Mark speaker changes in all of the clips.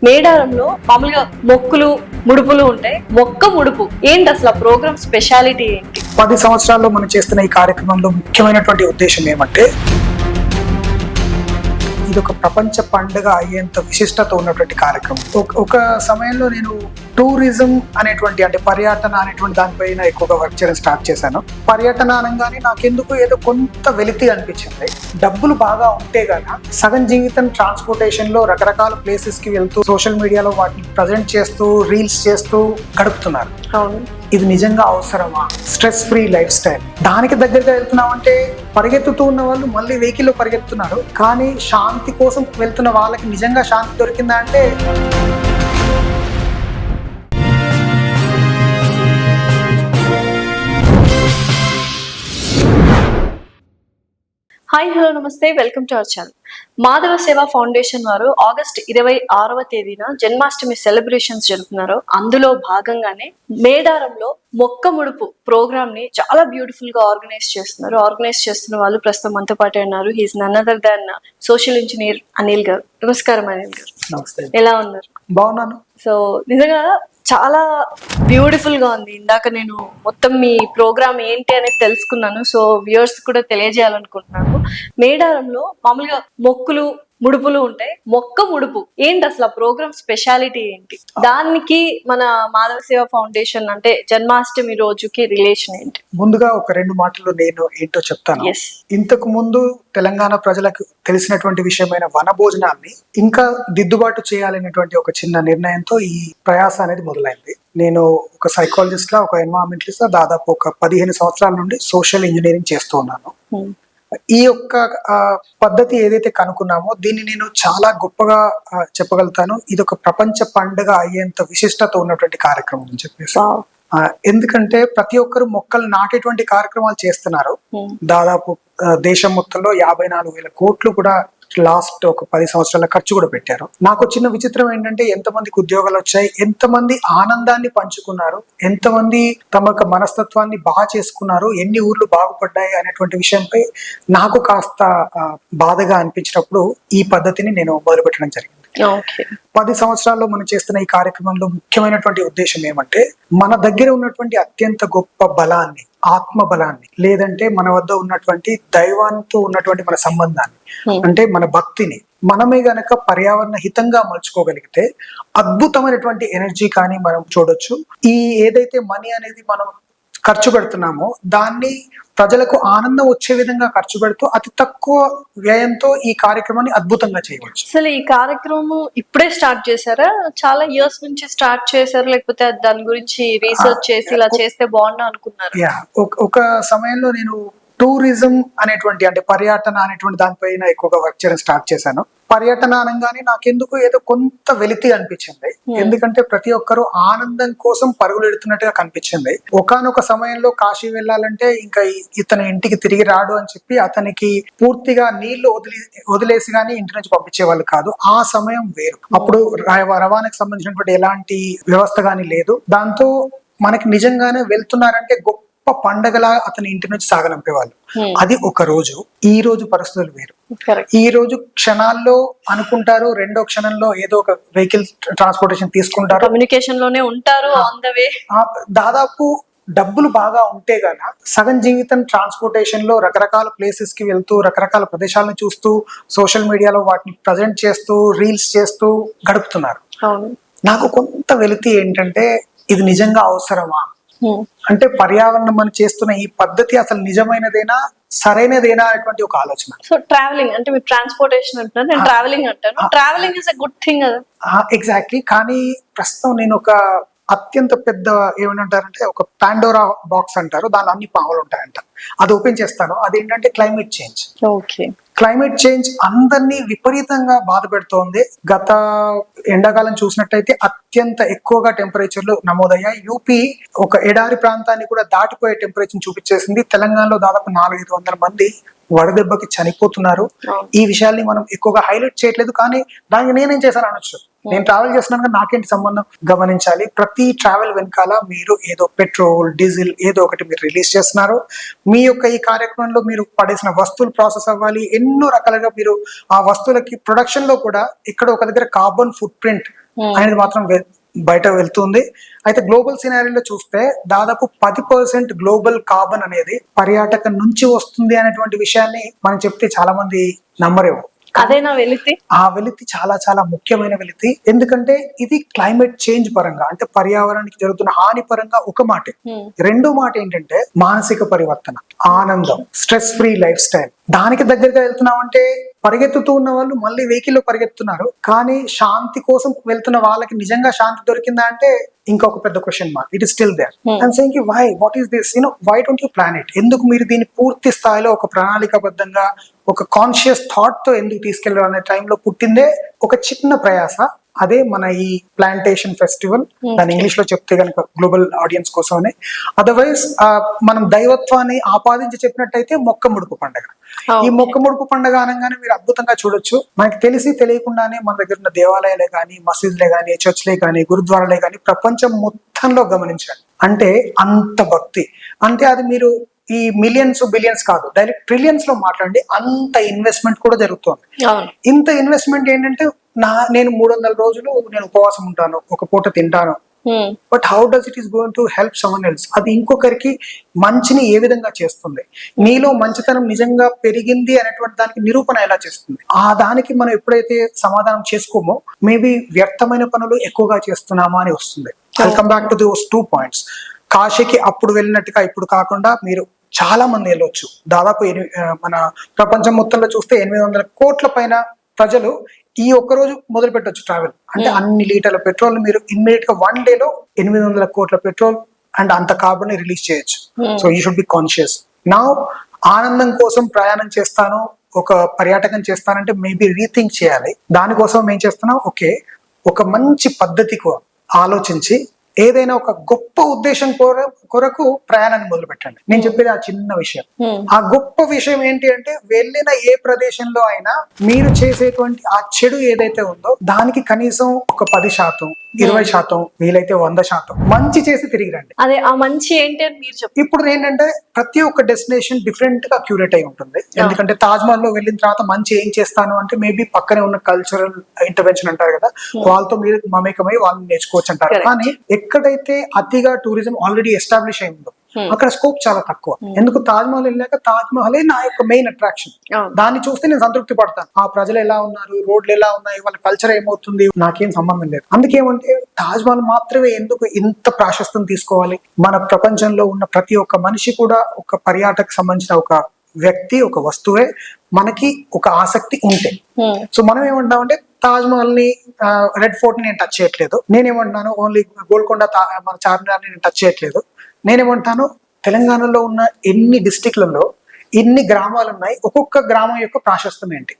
Speaker 1: మేడారంలో మామూలుగా మొక్కులు ముడుపులు ఉంటాయి. మొక్క ముడుపు ఏంటి అసలు? ఆ ప్రోగ్రామ్ స్పెషాలిటీ ఏంటి?
Speaker 2: 10 సంవత్సరాల్లో మనం చేస్తున్న ఈ కార్యక్రమంలో ముఖ్యమైనటువంటి ఉద్దేశం ఏమంటే, ఇది ఒక ప్రపంచ పండుగ అయ్యేంత విశిష్టత ఉన్నటువంటి కార్యక్రమం. ఒక సమయంలో నేను టూరిజం అనేటువంటి అంటే పర్యటన అనేటువంటి దానిపైన ఎక్కువగా వర్క్ చేయడం స్టార్ట్ చేశాను. పర్యటన అనగానే నాకెందుకు ఏదో కొంత వెలితి అనిపించింది. డబ్బులు బాగా ఉంటే గాన సగం జీవితం ట్రాన్స్పోర్టేషన్ లో రకరకాల ప్లేసెస్ కి వెళ్తూ సోషల్ మీడియాలో వాటిని ప్రజెంట్ చేస్తూ రీల్స్ చేస్తూ గడుపుతున్నారు. ఇది నిజంగా అవసరమా? స్ట్రెస్ ఫ్రీ లైఫ్ స్టైల్ దానికి దగ్గరగా వెళ్తున్నామంటే పరిగెత్తుతూ ఉన్న వాళ్ళు మళ్ళీ వెహికల్లో పరిగెత్తుతున్నారు. కానీ శాంతి కోసం వెళ్తున్న వాళ్ళకి నిజంగా శాంతి దొరికిందా అంటే
Speaker 1: హాయ్, హలో, నమస్తే, welcome to our channel. Madhava సేవా ఫౌండేషన్ వారు ఆగస్ట్ 26వ తేదీన జన్మాష్టమి సెలబ్రేషన్స్ జరుపుతున్నారు. అందులో భాగంగానే మేడారంలో మొక్క ముడుపు ప్రోగ్రామ్ ని చాలా బ్యూటిఫుల్ గా ఆర్గనైజ్ చేస్తున్నారు. ఆర్గనైజ్ చేస్తున్న వాళ్ళు ప్రస్తుతం మనతో పాటు ఉన్నారు. He's none other than social engineer Anil garu. నమస్కారం అనిల్ గారు.
Speaker 2: నమస్తే.
Speaker 1: ఎలా ఉన్నారు?
Speaker 2: బాగున్నాను.
Speaker 1: సో నిజంగా చాలా బ్యూటిఫుల్ గా ఉంది. ఇందాక నేను మొత్తం మీ ప్రోగ్రామ్ ఏంటి అనేది తెలుసుకున్నాను. సో వ్యూవర్స్ కూడా తెలియజేయాలనుకుంటున్నాను. మేడారంలో మామూలుగా మొక్కులు ముడుపులు ఉంటాయి. మొక్క ముడుపు ఏంటి అసలు? ఆ ప్రోగ్రామ్ స్పెషాలిటీ ఏంటి? దానికి మన మాధవ సేవ ఫౌండేషన్ అంటే జన్మాష్టమి రోజుకి రిలేషన్ ఏంటి?
Speaker 2: ముందుగా ఒక 2 మాటలు నేను ఏంటో చెప్తాను. ఇంతకు ముందు తెలంగాణ ప్రజలకు తెలిసినటువంటి విషయమైన వన భోజనాన్ని ఇంకా దిద్దుబాటు చేయాలనేటువంటి ఒక చిన్న నిర్ణయంతో ఈ ప్రయాస అనేది మొదలైంది. నేను ఒక సైకాలజిస్ట్ లా, ఒక ఎన్వైరన్మెంటలిస్ట్ లా దాదాపు ఒక 15 సంవత్సరాల నుండి సోషల్ ఇంజనీరింగ్ చేస్తూ ఉన్నాను. ఈ యొక్క పద్ధతి ఏదైతే కనుక్కున్నామో దీన్ని నేను చాలా గొప్పగా చెప్పగలుగుతాను. ఇది ఒక ప్రపంచ పండుగ అయ్యేంత విశిష్టత ఉన్నటువంటి కార్యక్రమం అని చెప్పేసి. ఎందుకంటే ప్రతి ఒక్కరు మొక్కలు నాటేటువంటి కార్యక్రమాలు చేస్తున్నారు. దాదాపు దేశం మొత్తంలో 54,000 కోట్లు కూడా లాస్ట్ ఒక 10 సంవత్సరాల ఖర్చు కూడా పెట్టారు. నాకు చిన్న విచిత్రం ఏంటంటే ఎంతమందికి ఉద్యోగాలు వచ్చాయి, ఎంతమంది ఆనందాన్ని పంచుకున్నారు, ఎంతమంది తమ యొక్క మనస్తత్వాన్ని బాగా చేసుకున్నారు, ఎన్ని ఊర్లు బాగుపడ్డాయి అనేటువంటి విషయంపై నాకు కాస్త బాధగా అనిపించినప్పుడు ఈ పద్ధతిని నేను మొదలుపెట్టడం జరిగింది. 10 సంవత్సరాల్లో మనం చేస్తున్న ఈ కార్యక్రమంలో ముఖ్యమైనటువంటి ఉద్దేశం ఏమంటే, మన దగ్గర ఉన్నటువంటి అత్యంత గొప్ప బలాన్ని, ఆత్మ బలాన్ని, లేదంటే మన వద్ద ఉన్నటువంటి దైవాంతో ఉన్నటువంటి మన సంబంధాన్ని, అంటే మన భక్తిని మనమే గనక పర్యావరణ హితంగా మలుచుకోగలిగితే అద్భుతమైనటువంటి ఎనర్జీ కానీ మనం చూడొచ్చు. ఈ ఏదైతే మనీ అనేది మనం ఖర్చు పెడుతున్నామో దాన్ని ప్రజలకు ఆనందం వచ్చే విధంగా ఖర్చు పెడుతూ అతి తక్కువ వ్యయంతో ఈ కార్యక్రమాన్ని అద్భుతంగా చేయవచ్చు.
Speaker 1: అసలు ఈ కార్యక్రమం ఇప్పుడే స్టార్ట్ చేశారా? చాలా ఇయర్స్ నుంచి స్టార్ట్ చేశారు, లేకపోతే దాని గురించి రీసెర్చ్ చేసి ఇలా చేస్తే బాగుండు అనుకున్నారు?
Speaker 2: ఒక సమయంలో నేను టూరిజం అనేటువంటి అంటే పర్యటన అనేటువంటి దానిపైన ఎక్కువగా వర్క్ చేయడం స్టార్ట్ చేశాను. పర్యటన అనగానే నాకెందుకు ఏదో కొంత వెలితి అనిపించింది. ఎందుకంటే ప్రతి ఒక్కరు ఆనందం కోసం పరుగులు ఎడుతున్నట్టుగా కనిపించింది. ఒకానొక సమయంలో కాశీ వెళ్ళాలంటే ఇంకా ఇతను ఇంటికి తిరిగి రాడు అని చెప్పి అతనికి పూర్తిగా నీళ్లు వదిలేసి గానీ ఇంటి నుంచి పంపించే వాళ్ళు కాదు. ఆ సమయం వేరు. అప్పుడు రవాణాకి సంబంధించినటువంటి ఎలాంటి వ్యవస్థ గానీ లేదు. దాంతో మనకి నిజంగానే వెళ్తున్నారంటే గొప్ప పండగలా అతని ఇంటి నుంచి సాగనంపేవాళ్ళు. అది ఒక రోజు. ఈ రోజు పరిస్థితులు వేరు. ఈ రోజు క్షణాల్లో అనుకుంటారు, రెండో క్షణంలో ఏదో ఒక వెహికల్ ట్రాన్స్పోర్టేషన్ తీసుకుంటారు,
Speaker 1: కమ్యూనికేషన్ లోనే ఉంటారు, ఆన్ ద వే.
Speaker 2: దాదాపు డబ్బులు బాగా ఉంటే గాన సగం జీవితం ట్రాన్స్పోర్టేషన్ లో రకరకాల ప్లేసెస్ కి వెళ్తూ రకరకాల ప్రదేశాలను చూస్తూ సోషల్ మీడియాలో వాటిని ప్రజెంట్ చేస్తూ రీల్స్ చేస్తూ గడుపుతున్నారు. నాకు కొంత వెలితి ఏంటంటే, ఇది నిజంగా అవసరమా? అంటే పర్యావరణం మనం చేస్తున్న ఈ పద్ధతి అసలు నిజమైనదేనా, సరైనదేనా అనేటువంటి ఒక ఆలోచన.
Speaker 1: సో ట్రావెలింగ్ అంటే మీరు ట్రాన్స్పోర్టేషన్ అంటున్నారు, నేను ట్రావెలింగ్ అంటాను. Travelling is a good thing కదా.
Speaker 2: ఎగ్జాక్ట్లీ. కానీ ప్రస్తుతం నేను ఒక అత్యంత పెద్ద ఏమంటారంటే ఒక పాండోరా బాక్స్ అంటారు, దానిలో అన్ని పాములు ఉంటాయంట. అది ఓపెన్ చేస్తాను. అదేంటంటే క్లైమేట్ చేంజ్. క్లైమేట్ చేంజ్ అందరినీ విపరీతంగా బాధ పెడుతోంది. గత ఎండాకాలం చూసినట్టయితే అత్యంత ఎక్కువగా టెంపరేచర్లు నమోదయ్యాయి. యూపీ ఒక ఎడారి ప్రాంతాన్ని కూడా దాటిపోయే టెంపరేచర్ చూపించేసింది. తెలంగాణలో దాదాపు 400-500 మంది వడదెబ్బకి చనిపోతున్నారు. ఈ విషయాల్ని మనం ఎక్కువగా హైలైట్ చేయట్లేదు. కానీ దానికి నేనేం చేశాను అనొచ్చు. నేను ట్రావెల్ చేస్తున్నాను, నాకేంటి సంబంధం? గమనించాలి. ప్రతి ట్రావెల్ వెనకాల మీరు ఏదో పెట్రోల్, డీజిల్ ఏదో ఒకటి మీరు రిలీజ్ చేస్తున్నారు. మీ యొక్క ఈ కార్యక్రమంలో మీరు పడేసిన వస్తువులు ప్రాసెస్ అవ్వాలి. ఎన్నో రకాలుగా మీరు ఆ వస్తువులకి ప్రొడక్షన్ లో కూడా ఇక్కడ ఒక దగ్గర కార్బన్ ఫుట్ ప్రింట్ అనేది మాత్రం బయట వెళ్తుంది. అయితే గ్లోబల్ సినారీలో చూస్తే దాదాపు 10% గ్లోబల్ కార్బన్ అనేది పర్యాటకం నుంచి వస్తుంది అనేటువంటి విషయాన్ని మనం చెప్తే చాలా మంది నమ్మరేమో.
Speaker 1: అదేనా వెలితి?
Speaker 2: ఆ వెలితి చాలా చాలా ముఖ్యమైన వెలితి. ఎందుకంటే ఇది క్లైమేట్ చేంజ్ పరంగా, అంటే పర్యావరణానికి జరుగుతున్న హాని పరంగా ఒక మాట. రెండో మాట ఏంటంటే మానసిక పరివర్తన, ఆనందం, స్ట్రెస్ ఫ్రీ లైఫ్ స్టైల్. దానికి దగ్గరగా వెళ్తున్నామంటే పరిగెత్తుతూ ఉన్న వాళ్ళు మళ్ళీ వెహికల్లో పరిగెత్తున్నారు, కానీ శాంతి కోసం వెళ్తున్న వాళ్ళకి నిజంగా శాంతి దొరికిందా అంటే ఇంకొక పెద్ద question mark. It is still there. I'm saying why, what is this, why don't you plan it? ఎందుకు మీరు దీన్ని పూర్తి స్థాయిలో ఒక ప్రణాళికాబద్ధంగా ఒక కాన్షియస్ థాట్ తో ఎందుకు తీసుకెళ్లారు అనే టైంలో పుట్టిందే ఒక చిన్న ప్రయాస. అదే మన ఈ ప్లాంటేషన్ ఫెస్టివల్. దాని ఇంగ్లీష్ లో చెప్తే కనుక గ్లోబల్ ఆడియన్స్ కోసమనే. అదర్వైజ్ మనం దైవత్వాన్ని ఆపాదించి చెప్పినట్టయితే మొక్క ముడుపు పండుగ. ఈ మొక్క ముడుపు పండుగ అనగానే మీరు అద్భుతంగా చూడొచ్చు. మనకి తెలిసి తెలియకుండానే మన దగ్గర ఉన్న దేవాలయాలే కానీ, మసీదులే కానీ, చర్చ్లే కానీ, గురుద్వారాలే కానీ ప్రపంచం మొత్తంలో గమనించాలి. అంటే అంత భక్తి, అంటే అది మీరు ఈ మిలియన్స్ బిలియన్స్ కాదు, డైరెక్ట్ ట్రిలియన్స్ లో మాట్లాడండి, అంత ఇన్వెస్ట్మెంట్ కూడా జరుగుతుంది. ఇంత ఇన్వెస్ట్మెంట్ ఏంటంటే నేను 300 రోజులు నేను ఉపవాసం ఉంటాను, ఒక పూట తింటాను, but how does it is going to help someone else? అది ఇంకొకరికి మంచిని ఏ విధంగా చేస్తుంది? నీలో మంచితనం నిజంగా పెరిగింది అనేటువంటి దానికి నిరూపణ ఎలా చేస్తుంది? ఆ దానికి మనం ఎప్పుడైతే సమాధానం చేసుకోమో మేబీ వ్యర్థమైన పనులు ఎక్కువగా చేస్తున్నామా అని వస్తుంది. I come back to those 2 points. కాశీకి అప్పుడు వెళ్ళినట్టుగా ఇప్పుడు కాకుండా మీరు చాలా మంది వెళ్ళొచ్చు. దాదాపు మన ప్రపంచం మొత్తంలో చూస్తే 800 కోట్ల పైన ప్రజలు ఈ ఒక్కరోజు మొదలు పెట్టొచ్చు ట్రావెల్. అంటే అన్ని లీటర్ల పెట్రోల్ మీరు ఇమ్మీడియట్ గా 1 డే లో 800 కోట్ల పెట్రోల్ అండ్ అంత కార్బన్ ని రిలీజ్ చేయొచ్చు. So you should be conscious. నా ఆనందం కోసం ప్రయాణం చేస్తాను, ఒక పర్యాటకం చేస్తానంటే మేబీ రీథింక్ చేయాలి. దానికోసం ఏం చేస్తున్నాం, ఓకే ఒక మంచి పద్ధతికి ఆలోచించి ఏదైనా ఒక గొప్ప ఉద్దేశం కొరకు ప్రయాణాన్ని మొదలు పెట్టండి. నేను చెప్పేది ఆ చిన్న విషయం. ఆ గొప్ప విషయం ఏంటి అంటే వెళ్ళిన ఏ ప్రదేశంలో అయినా మీరు చేసేటువంటి ఆ చెడు ఏదైతే ఉందో దానికి కనీసం ఒక 10%, 20%, వీలైతే 100% మంచి చేసి తిరిగి రండి.
Speaker 1: అదే ఆ మంచి ఏంటి అని మీరు చెప్పండి.
Speaker 2: ఇప్పుడు ఏంటంటే ప్రతి ఒక్క డెస్టినేషన్ డిఫరెంట్ గా క్యూరేట్ అయి ఉంటుంది. ఎందుకంటే తాజ్ మహల్ లో వెళ్ళిన తర్వాత మంచి ఏం చేస్తాను అంటే మేబీ పక్కనే ఉన్న కల్చరల్ ఇంటర్వెన్షన్ అంటారు కదా, వాళ్ళతో మీరు మమేకమై వాళ్ళని నేర్చుకోవచ్చు అంటారు. కానీ ఎక్కడైతే అతిగా టూరిజం ఆల్రెడీ ఎస్టాబ్లిష్ అయిందో అక్కడ స్కోప్ చాలా తక్కువ. ఎందుకు తాజ్ మహల్ వెళ్ళాక తాజ్ మహలే నా యొక్క మెయిన్ అట్రాక్షన్. దాన్ని చూస్తే నేను సంతృప్తి పడతాను. ఆ ప్రజలు ఎలా ఉన్నారు, రోడ్లు ఎలా ఉన్నాయి, వాళ్ళ కల్చర్ ఏమవుతుంది, నాకేం సంబంధం లేదు. అందుకేమంటే తాజ్ మహల్ మాత్రమే ఎందుకు ఇంత ప్రాశస్త్యం తీసుకోవాలి? మన ప్రపంచంలో ఉన్న ప్రతి ఒక్క మనిషి కూడా ఒక పర్యాటకు సంబంధించిన ఒక వ్యక్తి, ఒక వస్తువే. మనకి ఒక ఆసక్తి ఉంటే సో మనం ఏమంటామంటే తాజ్ మహల్ ని, రెడ్ ఫోర్ట్ ని నేను టచ్ చేయట్లేదు. నేనేమంటున్నాను ఓన్లీ గోల్కొండ, మన చార్మినార్ ని నేను టచ్ చేయట్లేదు. నేనేమంటాను తెలంగాణలో ఉన్న ఎన్ని డిస్ట్రిక్ట్లలో ఎన్ని గ్రామాలు ఉన్నాయి, ఒక్కొక్క గ్రామం యొక్క ప్రాశస్త్యం ఏంటి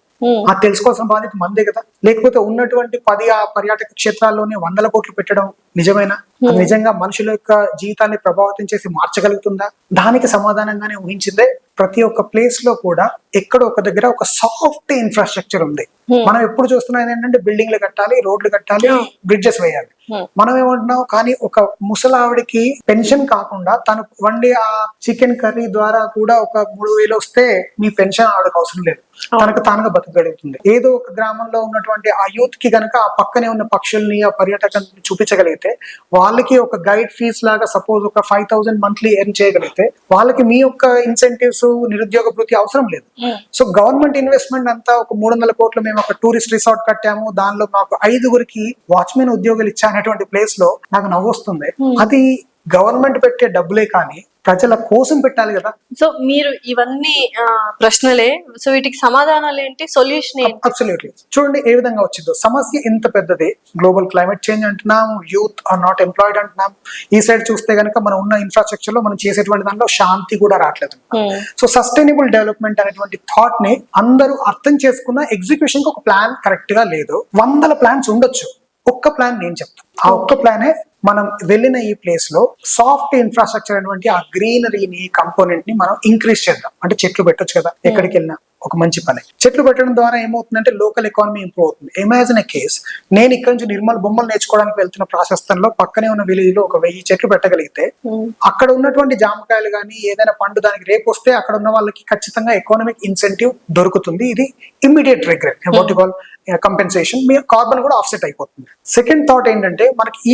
Speaker 2: అది తెలుసుకోవాల్సిన బాధ్యత మనదే కదా. లేకపోతే ఉన్నటువంటి 10 పర్యాటక క్షేత్రాల్లోనే 100 కోట్లు పెట్టడం నిజమేనా? నిజంగా మనుషుల యొక్క జీవితాన్ని ప్రభావితం చేసి మార్చగలుగుతుందా? దానికి సమాధానంగానే ఊహించిందే ప్రతి ఒక్క ప్లేస్ లో కూడా ఎక్కడో ఒక దగ్గర ఒక సాఫ్ట్ ఇన్ఫ్రాస్ట్రక్చర్ ఉంది. మనం ఎప్పుడు చూస్తున్నాం ఏంటంటే బిల్డింగ్లు కట్టాలి, రోడ్లు కట్టాలి, బ్రిడ్జెస్ వేయాలి. మనం ఏమంటున్నాం, కానీ ఒక ముసలావిడికి పెన్షన్ కాకుండా తను వండి ఆ చికెన్ కర్రీ ద్వారా కూడా ఒక 3,000 వస్తే మీ పెన్షన్ ఆవిడకి అవసరం లేదు, తనకు తానుగా బతకగలుగుతుంది. ఏదో ఒక గ్రామంలో ఉన్నటువంటి ఆ యూత్ కి గనక ఆ పక్కనే ఉన్న పక్షుల్ని, ఆ పర్యాటకాన్ని చూపించగలిగితే, వాళ్ళకి ఒక గైడ్ ఫీజ్ లాగా సపోజ్ ఒక 5,000 మంత్లీ ఎర్న్ చేయగలిగితే వాళ్ళకి మీ యొక్క ఇన్సెంటివ్స్, నిరుద్యోగ భృతి అవసరం లేదు. సో గవర్నమెంట్ ఇన్వెస్ట్మెంట్ అంతా ఒక 300 కోట్లు మేము ఒక టూరిస్ట్ రిసార్ట్ కట్టాము, దానిలో మాకు 5గురికి వాచ్మెన్ ఉద్యోగాలు ఇచ్చానటువంటి ప్లేస్ లో నాకు నవ్వొస్తుంది. అది గవర్నమెంట్ పెట్టే డబ్బులే కానీ ప్రజల కోసం పెట్టాలి కదా.
Speaker 1: సో మీరు ఇవన్నీ ప్రశ్నలే, సో వీటికి సమాధానాలు ఏంటి, సొల్యూషన్ ఏంటి?
Speaker 2: అబ్సల్యూట్లీ. చూడండి ఏ విధంగా వచ్చిందో సమస్య. ఇంత పెద్దది, గ్లోబల్ క్లైమేట్ చేంజ్ అంటున్నాం, యూత్ ఆర్ నాట్ ఎంప్లాయిడ్ అంటున్నాం. ఈ సైడ్ చూస్తే కనుక మనం ఉన్న ఇన్ఫ్రాస్ట్రక్చర్ లో మనం చేసేటువంటి దాంట్లో శాంతి కూడా రావట్లేదు. సో సస్టైనబుల్ డెవలప్మెంట్ అనేటువంటి థాట్ ని అందరూ అర్థం చేసుకున్న ఎగ్జిక్యూషన్ కి ఒక ప్లాన్ కరెక్ట్ గా లేదు. 100 ప్లాన్స్ ఉండొచ్చు, ఒక్క ప్లాన్ నేను చెప్తాను. ఆ ఒక్క ప్లానే మనం వెళ్ళిన ఈ ప్లేస్ లో సాఫ్ట్ ఇన్ఫ్రాస్ట్రక్చర్ అనేటువంటి ఆ గ్రీనరీని, కంపోనెంట్ ని మనం ఇంక్రీజ్ చేద్దాం. అంటే చెట్లు పెట్టొచ్చు కదా ఎక్కడికి వెళ్ళినా. ఒక మంచి పని. చెట్లు పెట్టడం ద్వారా ఏమవుతుందంటే లోకల్ ఎకానమీ ఇంప్రూవ్ అవుతుంది. ఇమాజిన్ ఏ కేస్, నేను ఇక్కడ నుంచి నిర్మల్ బొమ్మలు నేర్చుకోవడానికి వెళ్తున్న ప్రాశస్తంలో పక్కనే ఉన్న విలేజ్ లో ఒక 1000 చెట్లు పెట్టగలిగితే అక్కడ ఉన్నటువంటి జామకాయలు కానీ ఏదైనా పండు దానికి రేపు వస్తే అక్కడ ఉన్న వాళ్ళకి ఖచ్చితంగా ఎకానమిక్ ఇన్సెంటివ్ దొరుకుతుంది. ఇది immediate regret, what you call compensation. Me carbon కూడా ఆఫ్సెట్ అయిపోతుంది. సెకండ్ థాట్ ఏంటంటే మనకి ఈ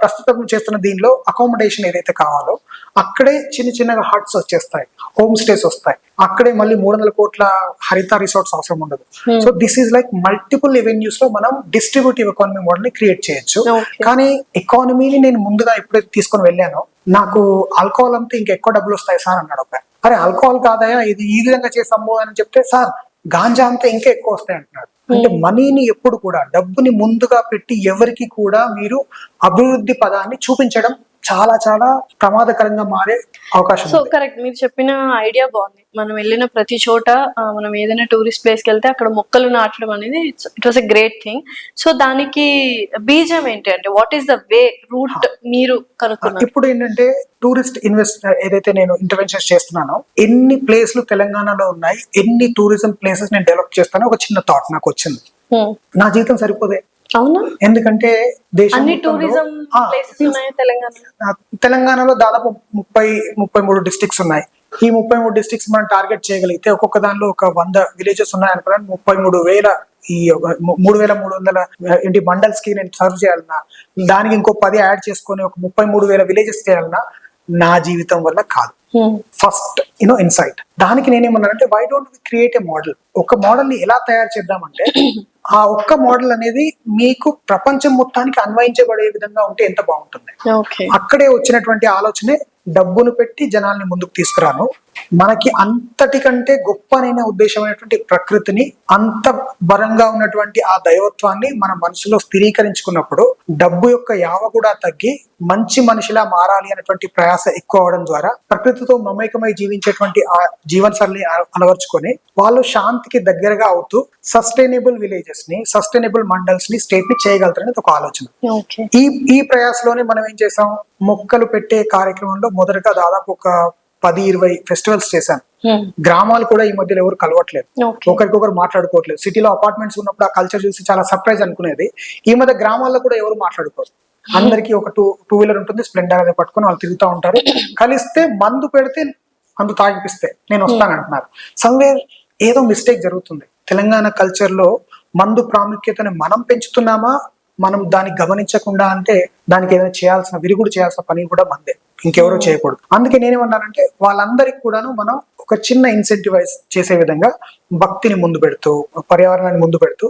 Speaker 2: ప్రస్తుతం చేస్తున్న దీనిలో అకామిడేషన్ ఏదైతే కావాలో అక్కడే చిన్న చిన్నగా హట్స్ వచ్చేస్తాయి, హోమ్ స్టేస్ వస్తాయి. అక్కడే మళ్ళీ 300 కోట్ల హరిత రిసార్ట్స్ అవసరం ఉండదు. So this is like multiple revenues లో మనం డిస్ట్రిబ్యూటివ్ ఎకానమీ మోడల్ ని క్రియేట్ చేయొచ్చు. కానీ ఎకానమీని నేను ముందుగా ఎప్పుడైతే తీసుకొని వెళ్ళానో నాకు ఆల్కహాల్ అంతా ఇంకా ఎక్కువ డబ్బులు వస్తాయి సార్ అన్నాడు ఒక. అరే ఆల్కహాల్ కాదయా, ఇది ఈ విధంగా చేసాము అని చెప్తే సార్ గాంజా అంతా ఇంకా ఎక్కువ వస్తాయి అంటున్నాడు. అంటే మనీని ఎప్పుడు కూడా డబ్బుని ముందుగా పెట్టి ఎవరికి కూడా మీరు అభివృద్ధి పదాన్ని చూపించడం చాలా చాలా ప్రమాదకరంగా మారే అవకాశం.
Speaker 1: సో కరెక్ట్, మీరు చెప్పిన ఐడియా బాగుంది. మనం వెళ్ళిన ప్రతి చోట మనం ఏదైనా టూరిస్ట్ ప్లేస్ కి వెళ్తే అక్కడ మొక్కలు నాటడం అనేది it was a great thing. So దానికి బీజం ఏంటి అంటే what is the way route మీరు కనుక్కున్నారు?
Speaker 2: ఇప్పుడు ఏంటంటే టూరిస్ట్ ఏదైతే నేను ఇంటర్వెన్షన్స్ చేస్తున్నానో ఎన్ని ప్లేస్లు తెలంగాణలో ఉన్నాయి, ఎన్ని టూరిజం ప్లేసెస్ నేను డెవలప్ చేస్తానో ఒక చిన్న థాట్ నాకు వచ్చింది. నా జీవితం సరిపోదే.
Speaker 1: అవునా?
Speaker 2: ఎందుకంటే
Speaker 1: అన్ని టూరిజం ప్లేసెస్ ఉన్నాయి
Speaker 2: తెలంగాణలో దాదాపు 33 డిస్ట్రిక్ట్స్ ఉన్నాయి. ఈ 33 డిస్ట్రిక్ట్స్ మనం టార్గెట్ చేయగలిగితే ఒక్కొక్క దానిలో ఒక 100 విలేజెస్ ఉన్నాయి అనుకున్నాను. 33,000 ఈ 3,300 ఇంటి మండల్స్ కి నేను సర్వ్ చేయాలన్నా, దానికి ఇంకో 10 యాడ్ చేసుకొని ఒక 33,000 విలేజెస్ చేయాలన్నా నా జీవితం వల్ల కాదు. ఫస్ట్ ఇన్సైట్ దానికి నేనేమన్నానంటే why don't we create a model. ఒక మోడల్ ని ఎలా తయారు చేద్దామంటే ఆ ఒక్క మోడల్ అనేది మీకు ప్రపంచం మొత్తానికి అన్వయించబడే విధంగా ఉంటే ఎంత బాగుంటుంది. అక్కడే వచ్చినటువంటి ఆలోచనే డబ్బును పెట్టి జనాల్ని ముందుకు తీసుకురాను. మనకి అంతటికంటే గొప్పనైన ఉద్దేశమైనటువంటి ప్రకృతిని, అంత బలంగా ఉన్నటువంటి ఆ దైవత్వాన్ని మన మనసులో స్థిరీకరించుకున్నప్పుడు డబ్బు యొక్క యావ కూడా తగ్గి మంచి మనిషిలా మారాలి అనేటువంటి ప్రయాస ఎక్కువ అవడం ద్వారా ప్రకృతితో మమేకమై జీవించేటువంటి ఆ జీవనశైలిని అలవర్చుకొని వాళ్ళు శాంతికి దగ్గరగా అవుతూ సస్టైనబుల్ విలేజెస్ ని, సస్టైనబుల్ మండల్స్ ని, స్టేట్ ని చేయగలుగుతారనేది ఒక ఆలోచన. ఈ ప్రయాసలోనే మనం ఏం చేసాం, మొక్కలు పెట్టే కార్యక్రమంలో మొదటగా దాదాపు ఒక 10-20 ఫెస్టివల్స్ చేశాను. గ్రామాలు కూడా ఈ మధ్యలో ఎవరు కలవట్లేదు, ఒకరికొకరు మాట్లాడుకోవట్లేదు. సిటీలో అపార్ట్మెంట్స్ ఉన్నప్పుడు ఆ కల్చర్ చూసి చాలా సర్ప్రైజ్ అనుకునేది. ఈ మధ్య గ్రామాల్లో కూడా ఎవరు మాట్లాడుకోరు. అందరికి ఒక టూ వీలర్ ఉంటుంది, స్ప్లెండర్ అనేది పట్టుకొని వాళ్ళు తిరుగుతూ ఉంటారు. కలిస్తే మందు పెడితే మందు తాగిపిస్తే నేను వస్తానంటున్నారు. సమ్వేర్ ఏదో మిస్టేక్ జరుగుతుంది. తెలంగాణ కల్చర్ లో మందు ప్రాముఖ్యతని మనం పెంచుతున్నామా, మనం దాన్ని గమనించకుండా అంటే దానికి ఏదైనా చేయాల్సిన విరుగుడు చేయాల్సిన పని కూడా మందే, ఇంకెవరో చేయకూడదు. అందుకే నేనేమన్నానంటే వాళ్ళందరికీ కూడాను మనం ఒక చిన్న ఇన్సెంటివైజ్ చేసే విధంగా భక్తిని ముందు పెడుతూ, పర్యావరణాన్ని ముందు పెడుతూ,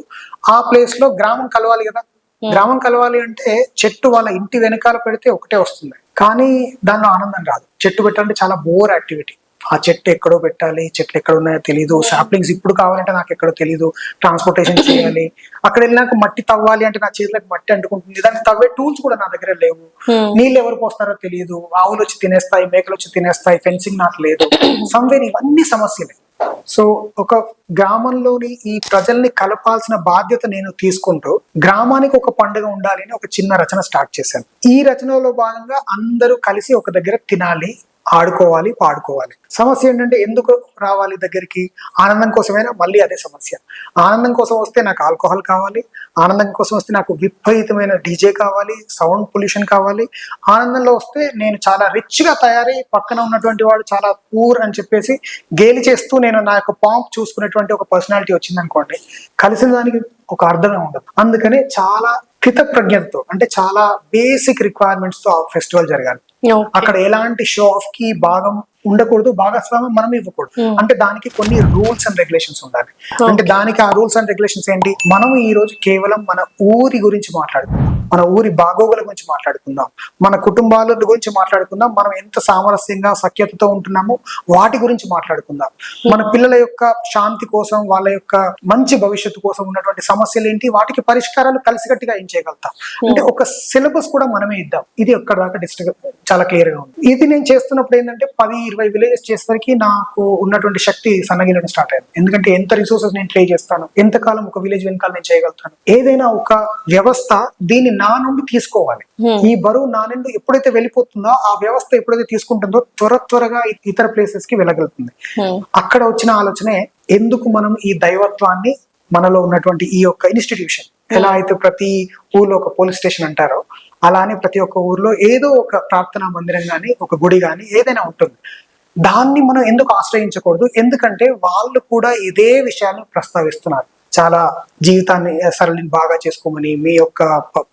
Speaker 2: ఆ ప్లేస్ లో గ్రామం కలవాలి కదా. గ్రామం కలవాలి అంటే చెట్టు వాళ్ళ ఇంటి వెనకాల పెడితే ఒకటే వస్తుంది, కానీ దానిలో ఆనందం రాదు. చెట్టు పెట్టాలంటే చాలా బోర్ యాక్టివిటీ. ఆ చెట్టు ఎక్కడో పెట్టాలి, చెట్లు ఎక్కడ ఉన్నాయో తెలియదు, సాప్లింగ్స్ ఇప్పుడు కావాలంటే నాకు ఎక్కడో తెలియదు, ట్రాన్స్పోర్టేషన్ చేయాలి, అక్కడ వెళ్ళినాక మట్టి తవ్వాలి అంటే నా చేతులకు మట్టి అంటుకుంటుంది, దాన్ని తవ్వే టూల్స్ కూడా నా దగ్గర లేవు, నీళ్ళు ఎవరు పోస్తారో తెలియదు, ఆవులు వచ్చి తినేస్తాయి, మేకలు వచ్చి తినేస్తాయి, ఫెన్సింగ్ నాకు లేదు. సమ్వేర్ ఇవన్నీ సమస్యలే. సో ఒక గ్రామంలోని ఈ ప్రజల్ని కలపాల్సిన బాధ్యత నేను తీసుకుంటూ గ్రామానికి ఒక పండుగ ఉండాలి అని ఒక చిన్న రచన స్టార్ట్ చేశాను. ఈ రచనలో భాగంగా అందరూ కలిసి ఒక దగ్గర తినాలి, ఆడుకోవాలి, పాడుకోవాలి. సమస్య ఏంటంటే ఎందుకు రావాలి దగ్గరికి? ఆనందం కోసమైనా మళ్ళీ అదే సమస్య. ఆనందం కోసం వస్తే నాకు ఆల్కహాల్ కావాలి, ఆనందం కోసం వస్తే నాకు విపరీతమైన డీజే కావాలి, సౌండ్ పొల్యూషన్ కావాలి. ఆనందంలో వస్తే నేను చాలా రిచ్ గా తయారై పక్కన ఉన్నటువంటి వాడు చాలా పూర్ అని చెప్పేసి గేలి చేస్తూ నేను నా యొక్క పాంప్ చూసుకునేటువంటి ఒక పర్సనాలిటీ వచ్చింది అనుకోండి, కలిసిన దానికి ఒక అర్థమే ఉండదు. అందుకనే చాలా కృతజ్ఞతతో, అంటే చాలా బేసిక్ రిక్వైర్మెంట్స్ తో ఆ ఫెస్టివల్ జరగాలి. అక్కడ ఎలాంటి షో ఆఫ్ కి భాగం ఉండకూడదు, భాగస్వామ్యం మనం ఇవ్వకూడదు. అంటే దానికి కొన్ని రూల్స్ అండ్ రెగ్యులేషన్స్ ఉండాలి. అంటే దానికి ఆ రూల్స్ అండ్ రెగ్యులేషన్స్ ఏంటి? మనం ఈ రోజు కేవలం మన ఊరి గురించి మాట్లాడుకుందాం, మన ఊరి బాగోగుల గురించి మాట్లాడుకుందాం, మన కుటుంబాల గురించి మాట్లాడుకుందాం, మనం ఎంత సామరస్యంగా సఖ్యతతో ఉంటున్నామో వాటి గురించి మాట్లాడుకుందాం, మన పిల్లల యొక్క శాంతి కోసం, వాళ్ళ యొక్క మంచి భవిష్యత్తు కోసం ఉన్నటువంటి సమస్యలు ఏంటి, వాటికి పరిష్కారాలు కలిసికట్టుగా ఏం చేయగలుగుతాం. అంటే ఒక సిలబస్ కూడా మనమే ఇద్దాం. ఇది ఒక్కడ దాకా చాలా క్లియర్ గా ఉంది. ఇది నేను చేస్తున్నప్పుడు ఏంటంటే 10-20 20 విలేజెస్ చేసేసరికి నాకు ఉన్నటువంటి శక్తి సన్నగిలడం స్టార్ట్ అయింది. ఎందుకంటే ఎంత రిసోర్సెస్ నేను ట్రై చేస్తాను, ఎంతకాలం ఒక విలేజ్ వెనకాల నేను చేయగలుగుతాను. ఏదైనా ఒక వ్యవస్థ దీన్ని నా నుండి తీసుకోవాలి. ఈ బరువు నా నుండి ఎప్పుడైతే వెళ్ళిపోతుందో, ఆ వ్యవస్థ ఎప్పుడైతే తీసుకుంటుందో త్వరగా ఇతర ప్లేసెస్ కి వెళ్ళగలుగుతుంది. అక్కడ వచ్చిన ఆలోచనే, ఎందుకు మనం ఈ దైవత్వాన్ని మనలో ఉన్నటువంటి ఈ యొక్క ఇన్స్టిట్యూషన్, ఎలా అయితే ప్రతి ఊర్లో ఒక పోలీస్ స్టేషన్ అంటారో, అలానే ప్రతి ఒక్క ఊర్లో ఏదో ఒక ప్రార్థనా మందిరం గాని, ఒక గుడి గాని ఏదైనా ఉంటుంది. దాన్ని మనం ఎందుకు ఆశ్రయించకూడదు? ఎందుకంటే వాళ్ళు కూడా ఇదే విషయాన్ని ప్రస్తావిస్తున్నారు. చాలా జీవితాన్ని సరళిని బాగా చేసుకోమని, మీ యొక్క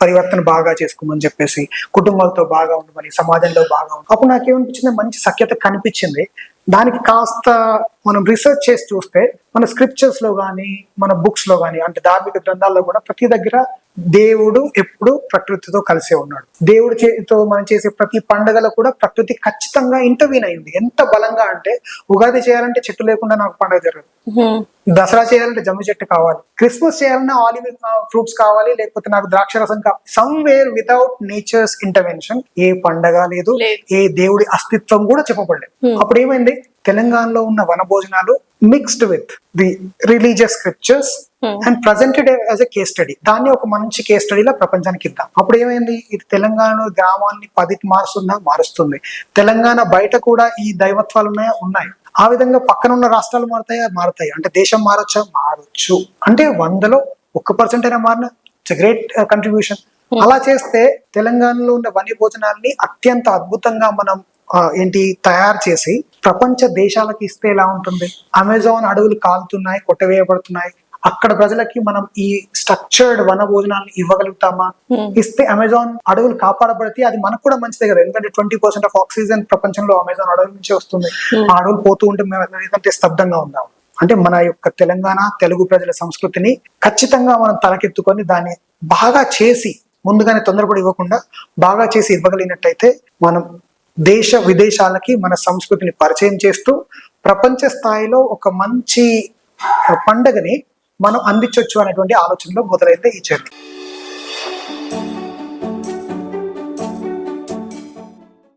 Speaker 2: పరివర్తన బాగా చేసుకోమని చెప్పేసి, కుటుంబాలతో బాగా ఉండమని, సమాజంలో బాగా ఉండమని. అప్పుడు నాకేమనిపించింది, మంచి సఖ్యత కనిపించింది. దానికి కాస్త మనం రీసెర్చ్ చేసి చూస్తే, మన స్క్రిప్చర్స్ లో కానీ, మన బుక్స్ లో కానీ, అంటే ధార్మిక గ్రంథాల్లో కూడా ప్రతి దగ్గర దేవుడు ఎప్పుడు ప్రకృతితో కలిసే ఉన్నాడు. దేవుడు చేతితో మనం చేసే ప్రతి పండుగలో కూడా ప్రకృతి ఖచ్చితంగా ఇంటర్వ్యూన్ అయింది. ఎంత బలంగా అంటే, ఉగాది చేయాలంటే చెట్టు లేకుండా నాకు పండుగ జరగదు, దసరా చేయాలంటే జమ్మి చెట్టు కావాలి, క్రిస్మస్ చేయాలన్నా ఆలివ్ ఫ్రూట్స్ కావాలి, లేకపోతే నాకు ద్రాక్ష రసం కావాలి. సమ్వేర్ వితౌట్ నేచర్స్ ఇంటర్వెన్షన్ ఏ పండగ లేదు, ఏ దేవుడి అస్తిత్వం కూడా చెప్పబడలేదు. అప్పుడు ఏమైంది, తెలంగాణలో ఉన్న వనభోజనాలు mixed with the religious scriptures and presented as a case study. దాన్ని ఒక మంచి కేస్ స్టడీలా ప్రపంచానికి ఇద్దాం. అప్పుడు ఏమైంది, ఇది తెలంగాణ గ్రామాన్ని 10కి మారుస్తుంది. తెలంగాణ బయట కూడా ఈ దైవత్వాలు ఉన్నాయి. ఆ విధంగా పక్కన ఉన్న రాష్ట్రాలు మారుతాయి. అంటే దేశం మారొచ్చు. అంటే 100లో 1% అయినా మారిన ఇట్స్ గ్రేట్ కంట్రిబ్యూషన్. అలా చేస్తే తెలంగాణలో ఉన్న వన్య భోజనాల్ని అత్యంత అద్భుతంగా మనం తయారు చేసి ప్రపంచ దేశాలకి ఇస్తే ఎలా ఉంటుంది? అమెజాన్ అడవులు కాలుతున్నాయి, కొట్టవేయబడుతున్నాయి. అక్కడ ప్రజలకి మనం ఈ స్ట్రక్చర్డ్ వన భోజనాన్ని ఇవ్వగలుగుతామా? ఇస్తే అమెజాన్ అడవులు కాపాడబడితే అది మనకు కూడా మంచిదే కదా. ఎందుకంటే 20% ఆఫ్ ఆక్సిజన్ ప్రపంచంలో అమెజాన్ అడవుల నుంచే వస్తుంది. ఆ అడవులు పోతూ ఉంటే మేము ఎందుకంటే స్తబ్దంగా ఉందాం. అంటే మన యొక్క తెలంగాణ తెలుగు ప్రజల సంస్కృతిని ఖచ్చితంగా మనం తలకెత్తుకొని దాన్ని బాగా చేసి, ముందుగానే తొందరపడి ఇవ్వకుండా బాగా చేసి ఇవ్వగలిగినట్టయితే మనం దేశ విదేశాలకి మన సంస్కృతిని పరిచయం చేస్తూ ప్రపంచ స్థాయిలో ఒక మంచి పండగని మనం అందించవచ్చు అనేటువంటి ఆలోచనలో మొదలైతే ఈ జర్నీ.